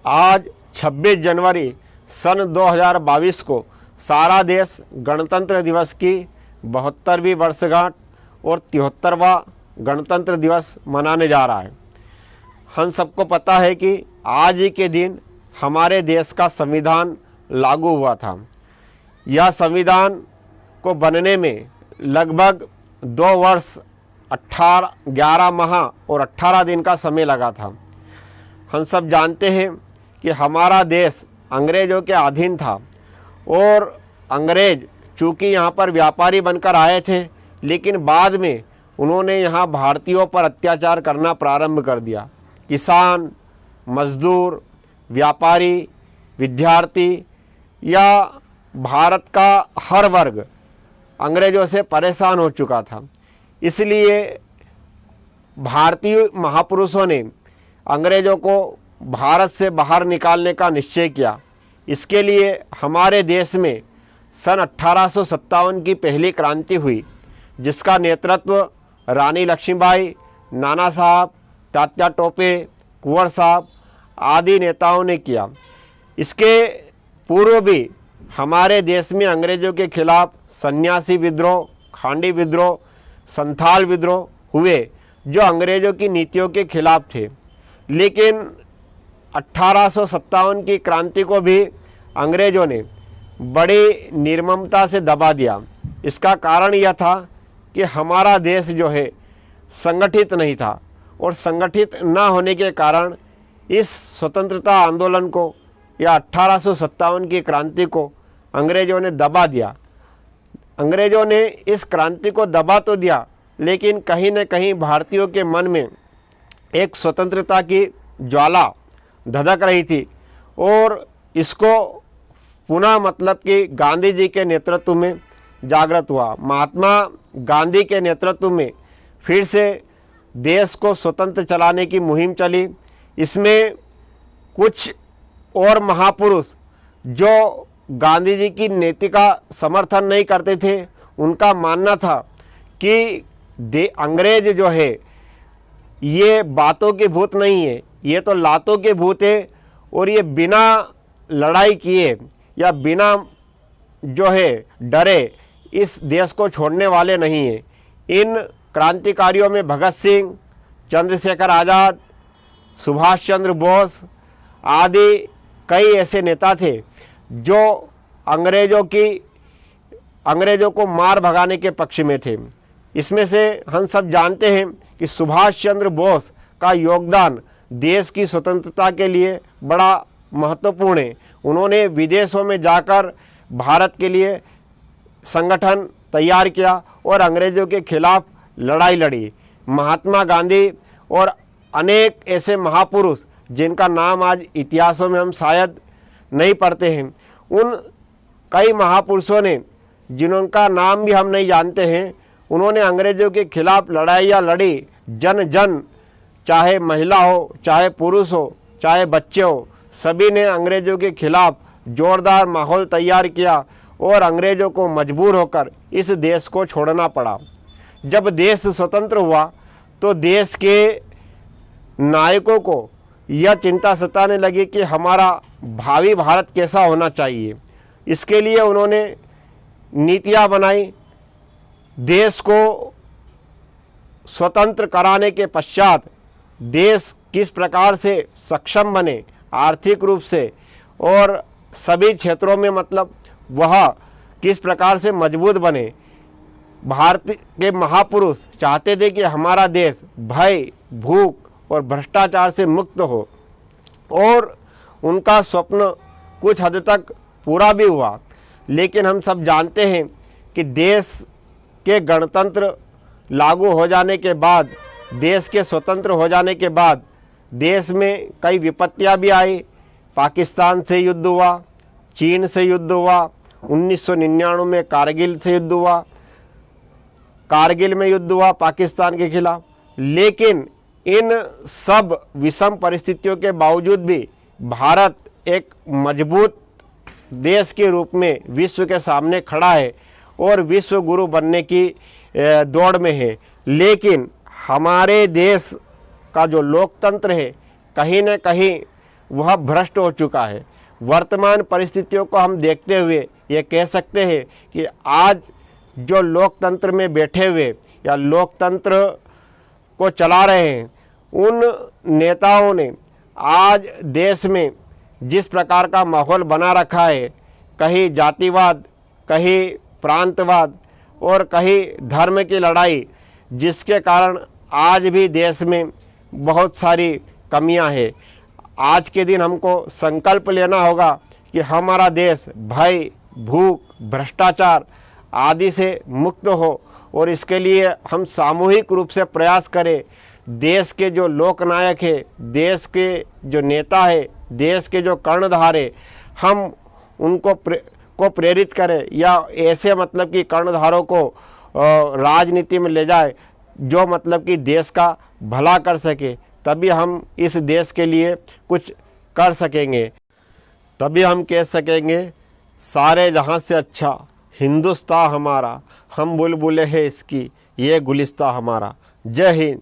आज 26 जनवरी सन 2022 को सारा देश गणतंत्र दिवस की 72वीं वर्षगांठ और 73वां गणतंत्र दिवस मनाने जा रहा है। हम सबको पता है कि आज ही के दिन हमारे देश का संविधान लागू हुआ था। यह संविधान को बनने में लगभग 2 वर्ष 11 माह और 18 दिन का समय लगा था। हम सब जानते हैं कि हमारा देश अंग्रेज़ों के अधीन था और अंग्रेज चूँकि यहाँ पर व्यापारी बनकर आए थे, लेकिन बाद में उन्होंने यहाँ भारतीयों पर अत्याचार करना प्रारंभ कर दिया। किसान, मजदूर, व्यापारी, विद्यार्थी या भारत का हर वर्ग अंग्रेज़ों से परेशान हो चुका था। इसलिए भारतीय महापुरुषों ने अंग्रेज़ों को भारत से बाहर निकालने का निश्चय किया। इसके लिए हमारे देश में सन 1857 की पहली क्रांति हुई, जिसका नेतृत्व रानी लक्ष्मीबाई, नाना साहब, तात्या टोपे, कुंवर साहब आदि नेताओं ने किया। इसके पूर्व भी हमारे देश में अंग्रेज़ों के खिलाफ सन्यासी विद्रोह, खांडी विद्रोह, संथाल विद्रोह हुए, जो अंग्रेज़ों की नीतियों के खिलाफ थे। लेकिन 1857 की क्रांति को भी अंग्रेज़ों ने बड़ी निर्ममता से दबा दिया। इसका कारण यह था कि हमारा देश जो है संगठित नहीं था और संगठित ना होने के कारण इस स्वतंत्रता आंदोलन को या 1857 की क्रांति को अंग्रेज़ों ने दबा दिया। अंग्रेज़ों ने इस क्रांति को दबा तो दिया, लेकिन कहीं न कहीं भारतीयों के मन में एक स्वतंत्रता की ज्वाला धधक रही थी और इसको पुनः मतलब कि गांधी जी के नेतृत्व में जागृत हुआ। महात्मा गांधी के नेतृत्व में फिर से देश को स्वतंत्र चलाने की मुहिम चली। इसमें कुछ और महापुरुष जो गांधी जी की नीति का समर्थन नहीं करते थे, उनका मानना था कि अंग्रेज जो है ये बातों के भूत नहीं है, ये तो लातों के भूत है और ये बिना लड़ाई किए या बिना जो है डरे इस देश को छोड़ने वाले नहीं हैं। इन क्रांतिकारियों में भगत सिंह, चंद्रशेखर आज़ाद, सुभाष चंद्र बोस आदि कई ऐसे नेता थे जो अंग्रेज़ों को मार भगाने के पक्ष में थे। इसमें से हम सब जानते हैं कि सुभाष चंद्र बोस का योगदान देश की स्वतंत्रता के लिए बड़ा महत्वपूर्ण है। उन्होंने विदेशों में जाकर भारत के लिए संगठन तैयार किया और अंग्रेज़ों के खिलाफ लड़ाई लड़ी। महात्मा गांधी और अनेक ऐसे महापुरुष जिनका नाम आज इतिहासों में हम शायद नहीं पढ़ते हैं, उन कई महापुरुषों ने जिनका नाम भी हम नहीं जानते हैं, उन्होंने अंग्रेज़ों के खिलाफ लड़ाइयाँ लड़ी। जन जन, चाहे महिला हो, चाहे पुरुष हो, चाहे बच्चे हो, सभी ने अंग्रेज़ों के खिलाफ जोरदार माहौल तैयार किया और अंग्रेज़ों को मजबूर होकर इस देश को छोड़ना पड़ा। जब देश स्वतंत्र हुआ तो देश के नायकों को यह चिंता सताने लगी कि हमारा भावी भारत कैसा होना चाहिए। इसके लिए उन्होंने नीतियाँ बनाई। देश को स्वतंत्र कराने के पश्चात देश किस प्रकार से सक्षम बने आर्थिक रूप से और सभी क्षेत्रों में, मतलब वह किस प्रकार से मजबूत बने। भारत के महापुरुष चाहते थे कि हमारा देश भय, भूख और भ्रष्टाचार से मुक्त हो और उनका स्वप्न कुछ हद तक पूरा भी हुआ। लेकिन हम सब जानते हैं कि देश के गणतंत्र लागू हो जाने के बाद, देश के स्वतंत्र हो जाने के बाद देश में कई विपत्तियां भी आई। पाकिस्तान से युद्ध हुआ, चीन से युद्ध हुआ, 1999 में कारगिल से युद्ध हुआ, कारगिल में युद्ध हुआ पाकिस्तान के खिलाफ। लेकिन इन सब विषम परिस्थितियों के बावजूद भी भारत एक मजबूत देश के रूप में विश्व के सामने खड़ा है और विश्व गुरु बनने की दौड़ में है। लेकिन हमारे देश का जो लोकतंत्र है कहीं न कहीं वह भ्रष्ट हो चुका है। वर्तमान परिस्थितियों को हम देखते हुए ये कह सकते हैं कि आज जो लोकतंत्र में बैठे हुए या लोकतंत्र को चला रहे हैं, उन नेताओं ने आज देश में जिस प्रकार का माहौल बना रखा है, कहीं जातिवाद, कहीं प्रांतवाद और कहीं धर्म की लड़ाई, जिसके कारण आज भी देश में बहुत सारी कमियां हैं। आज के दिन हमको संकल्प लेना होगा कि हमारा देश भय, भूख, भ्रष्टाचार आदि से मुक्त हो और इसके लिए हम सामूहिक रूप से प्रयास करें। देश के जो लोकनायक है, देश के जो नेता है, देश के जो कर्णधार है, हम उनको प्रेरित करें या ऐसे मतलब कि कर्णधारों को राजनीति में ले जाए जो मतलब कि देश का भला कर सके। तभी हम इस देश के लिए कुछ कर सकेंगे। तभी हम कह सकेंगे सारे जहां से अच्छा हिंदुस्तान हमारा, हम बुलबुलें हैं इसकी, ये गुलिस्तां हमारा। जय हिंद।